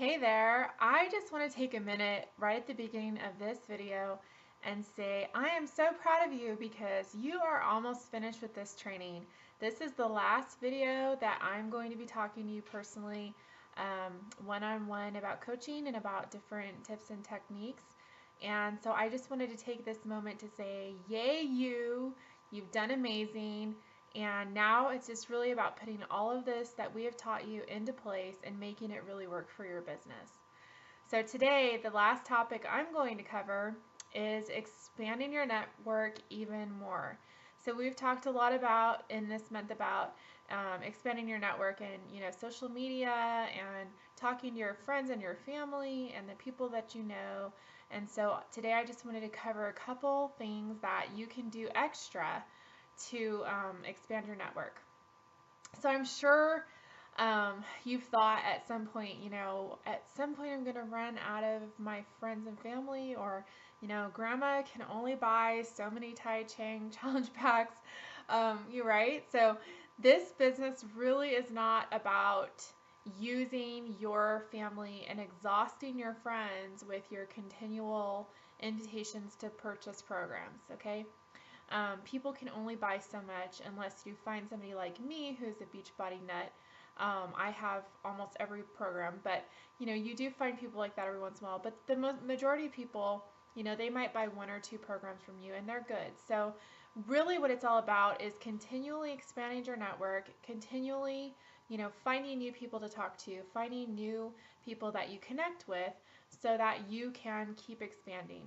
Hey there, I just want to take a minute right at the beginning of this video and say I am so proud of you because you are almost finished with this training. This is the last video that I'm going to be talking to you personally one-on-one about coaching and about different tips and techniques. And so I just wanted to take this moment to say, yay you've done amazing. And now it's just really about putting all of this that we have taught you into place and making it really work for your business. So today, the last topic I'm going to cover is expanding your network even more. So we've talked a lot about in this month about expanding your network and social media and talking to your friends and your family and the people that you know. And so today I just wanted to cover a couple things that you can do extra to expand your network. So I'm sure you've thought at some point, at some point I'm going to run out of my friends and family, or, grandma can only buy so many Tai Chang challenge packs. You're right. So this business really is not about using your family and exhausting your friends with your continual invitations to purchase programs, okay? People can only buy so much unless you find somebody like me who's a Beachbody nut. I have almost every program, but you do find people like that every once in a while. But the majority of people, they might buy one or two programs from you, and they're good. So really, what it's all about is continually expanding your network, continually, finding new people to talk to, finding new people that you connect with, so that you can keep expanding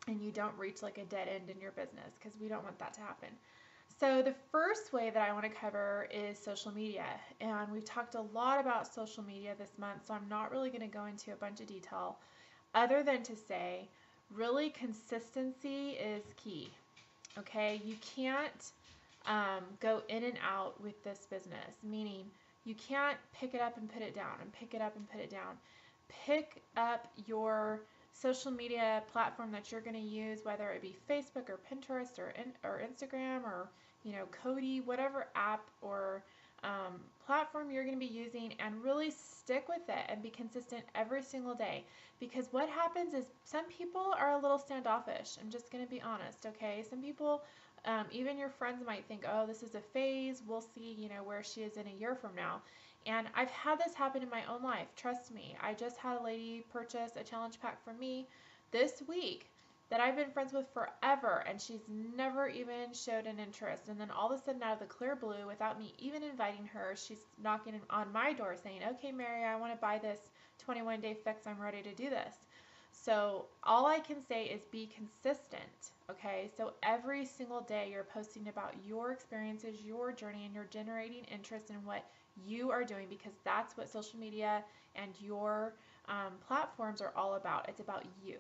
and you don't reach like a dead end in your business, because we don't want that to happen. So the first way that I want to cover is social media, and we've talked a lot about social media this month, so I'm not really going to go into a bunch of detail other than to say really consistency is key. Okay, you can't go in and out with this business, meaning you can't pick it up and put it down and pick it up and put it down. Pick up your social media platform that you're going to use, whether it be Facebook or Pinterest or Instagram or Cody, whatever app or platform you're going to be using, and really stick with it and be consistent every single day. Because what happens is some people are a little standoffish. I'm just going to be honest, okay? Some people, even your friends might think, oh, this is a phase. We'll see, where she is in a year from now. And I've had this happen in my own life. Trust me. I just had a lady purchase a challenge pack from me this week that I've been friends with forever, and she's never even showed an interest. And then all of a sudden, out of the clear blue, without me even inviting her, she's knocking on my door saying, okay, Mary, I want to buy this 21-day fix. I'm ready to do this. So all I can say is be consistent, okay? So every single day you're posting about your experiences, your journey, and you're generating interest in what you are doing, because that's what social media and your platforms are all about. It's about you.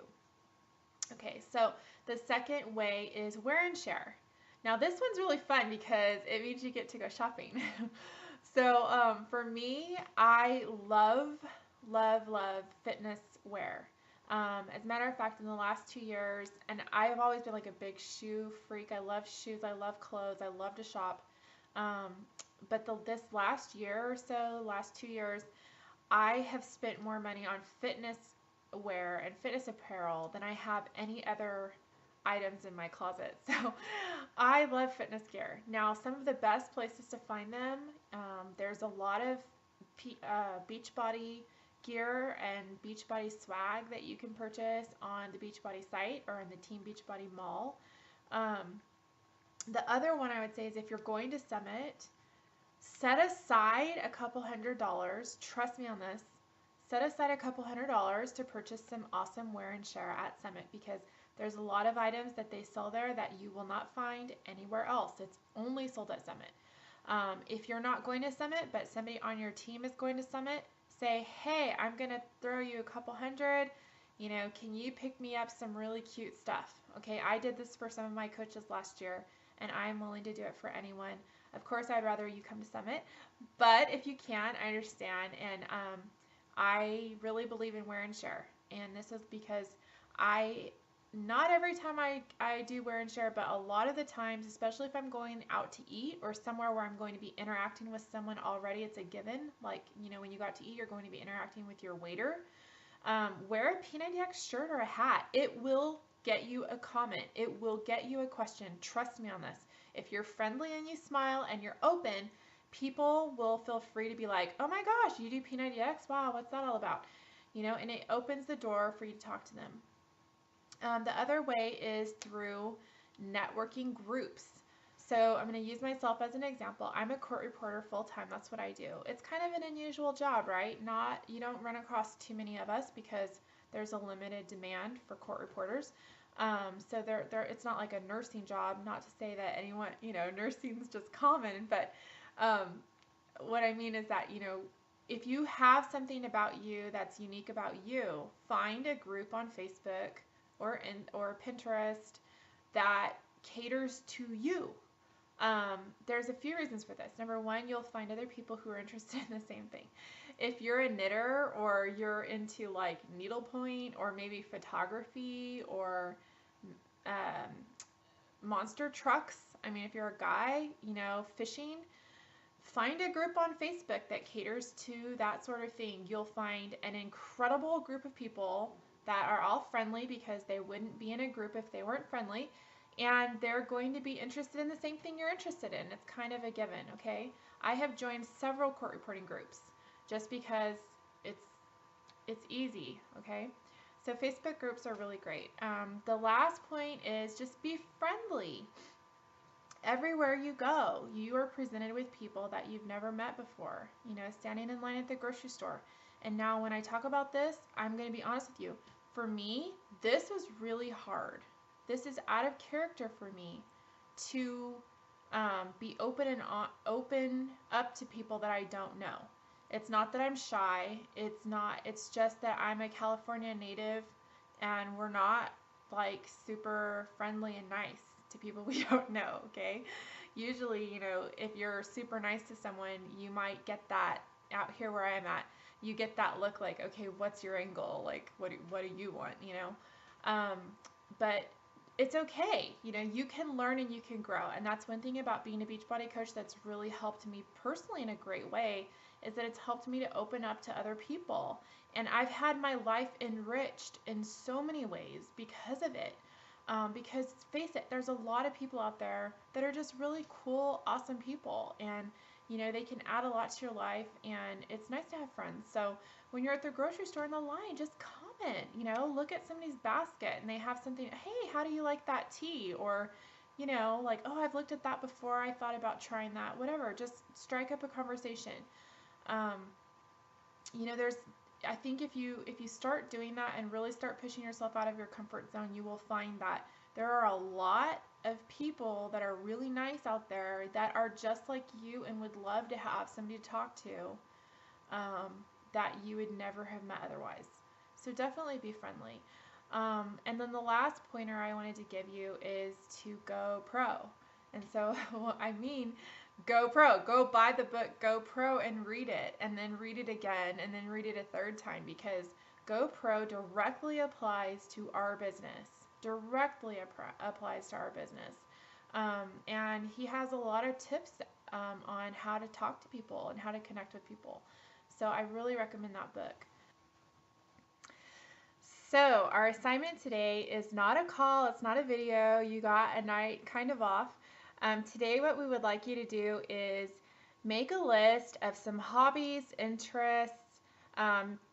Okay, so the second way is wear and share. Now this one's really fun because it means you get to go shopping. So for me, I love fitness wear. As a matter of fact, in the last 2 years, and I have always been like a big shoe freak. I love shoes. I love clothes. I love to shop. Um, but this last year or so, last 2 years, I have spent more money on fitness wear and fitness apparel than I have any other items in my closet. So I love fitness gear. Now, some of the best places to find them, there's a lot of Beachbody gear and Beachbody swag that you can purchase on the Beachbody site or in the Team Beachbody mall. The other one I would say is, if you're going to Summit, set aside a couple $100s. Trust me on this. Set aside a couple $100s to purchase some awesome wear and share at Summit, because there's a lot of items that they sell there that you will not find anywhere else. It's only sold at Summit. If you're not going to Summit, but somebody on your team is going to Summit, say, hey, I'm going to throw you a couple hundred. Can you pick me up some really cute stuff? Okay, I did this for some of my coaches last year, and I'm willing to do it for anyone. Of course, I'd rather you come to Summit, but if you can, I understand. And I really believe in wear and share. And this is because I not every time I do wear and share, but a lot of the times, especially if I'm going out to eat or somewhere where I'm going to be interacting with someone already, it's a given. Like, when you got to eat, you're going to be interacting with your waiter. Wear a P90X shirt or a hat. It will get you a comment. It will get you a question. Trust me on this. If you're friendly and you smile and you're open, people will feel free to be like, oh my gosh, you do P90X? Wow, what's that all about? And it opens the door for you to talk to them. The other way is through networking groups. So I'm going to use myself as an example. I'm a court reporter full-time. That's what I do. It's kind of an unusual job, right? You don't run across too many of us because there's a limited demand for court reporters. So it's not like a nursing job. Not to say that anyone, nursing is just common, but what I mean is that, if you have something about you that's unique about you, find a group on Facebook or Pinterest that caters to you. There's a few reasons for this. Number one, you'll find other people who are interested in the same thing. If you're a knitter or you're into like needlepoint or maybe photography or monster trucks, if you're a guy, fishing, find a group on Facebook that caters to that sort of thing. You'll find an incredible group of people that are all friendly because they wouldn't be in a group if they weren't friendly. And they're going to be interested in the same thing you're interested in. It's kind of a given, okay? I have joined several court reporting groups just because it's easy, okay? So Facebook groups are really great. The last point is just be friendly. Everywhere you go, you are presented with people that you've never met before, standing in line at the grocery store. And now when I talk about this, I'm going to be honest with you. For me, this was really hard. This is out of character for me to be open up to people that I don't know. It's not that I'm shy. It's just that I'm a California native and we're not like super friendly and nice to people we don't know, okay? Usually, if you're super nice to someone, you might get that out here where I'm at. You get that look like, okay, what's your angle? Like, what do you want, But it's okay. You can learn and you can grow. And that's one thing about being a Beachbody coach that's really helped me personally in a great way, is that it's helped me to open up to other people. And I've had my life enriched in so many ways because of it. Because face it, there's a lot of people out there that are just really cool, awesome people. And, they can add a lot to your life, and it's nice to have friends. So when you're at the grocery store in the line, just comment, look at somebody's basket and they have something, hey, how do you like that tea? Or, like, oh, I've looked at that before, I thought about trying that, whatever. Just strike up a conversation. I think if you start doing that and really start pushing yourself out of your comfort zone, you will find that there are a lot of people that are really nice out there that are just like you and would love to have somebody to talk to that you would never have met otherwise. So definitely be friendly. And then the last pointer I wanted to give you is to go pro. And so, go pro. Go buy the book, Go Pro, and read it, and then read it again, and then read it a third time, because Go Pro directly applies to our business. And he has a lot of tips on how to talk to people and how to connect with people. So I really recommend that book. So our assignment today is not a call, it's not a video. You got a night kind of off. Today what we would like you to do is make a list of some hobbies, interests,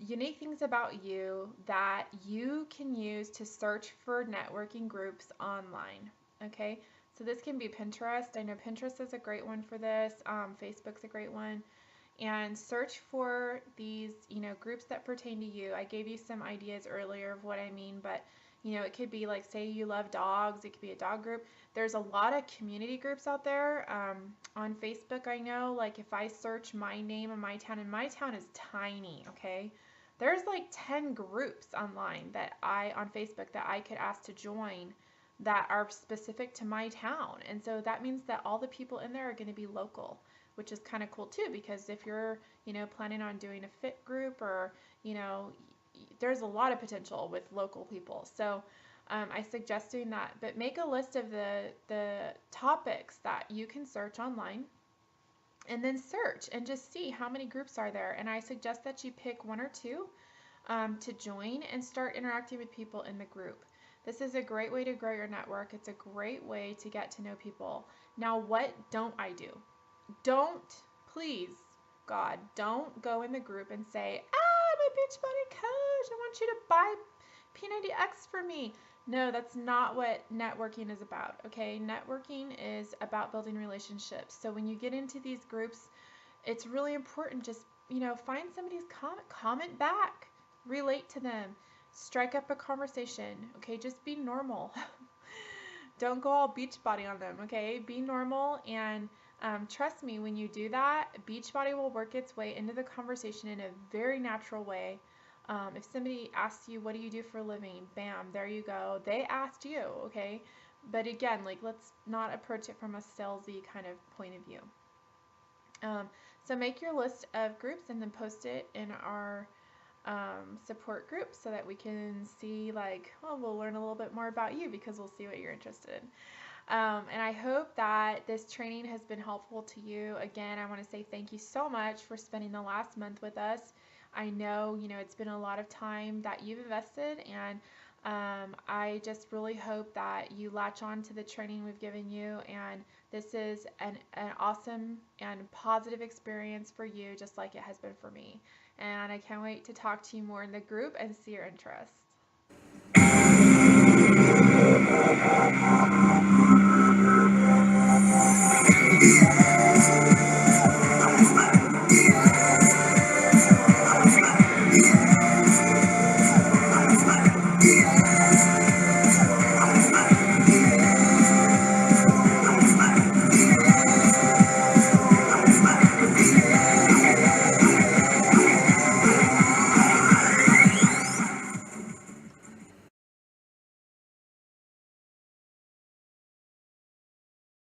unique things about you that you can use to search for networking groups online. Okay, so this can be Pinterest. I know Pinterest is a great one for this. Facebook's a great one. And search for these, groups that pertain to you. I gave you some ideas earlier of what I mean, but it could be like, say you love dogs, it could be a dog group. There's a lot of community groups out there. On Facebook, I know, like if I search my name and my town is tiny, okay? There's like 10 groups online on Facebook that I could ask to join that are specific to my town. And so that means that all the people in there are going to be local, which is kind of cool too, because if you're, planning on doing a fit group or, there's a lot of potential with local people. So I suggest doing that. But make a list of the topics that you can search online, and then search and just see how many groups are there. And I suggest that you pick one or two to join and start interacting with people in the group. This is a great way to grow your network. It's a great way to get to know people. Now, what don't I do? Don't, please, God, don't go in the group and say, I'm a Beachbody coach. I want you to buy P90X for me. No, that's not what networking is about, okay? Networking is about building relationships. So when you get into these groups, it's really important, just, find somebody's comment back, relate to them, strike up a conversation, okay? Just be normal. Don't go all Beachbody on them, okay? Be normal, and trust me, when you do that, Beachbody will work its way into the conversation in a very natural way. If somebody asks you, what do you do for a living? Bam, there you go. They asked you, okay? But again, let's not approach it from a salesy kind of point of view. So make your list of groups and then post it in our support group so that we can see, we'll learn a little bit more about you, because we'll see what you're interested in. And I hope that this training has been helpful to you. Again, I want to say thank you so much for spending the last month with us. I know, it's been a lot of time that you've invested, and I just really hope that you latch on to the training we've given you, and this is an awesome and positive experience for you, just like it has been for me. And I can't wait to talk to you more in the group and see your interest.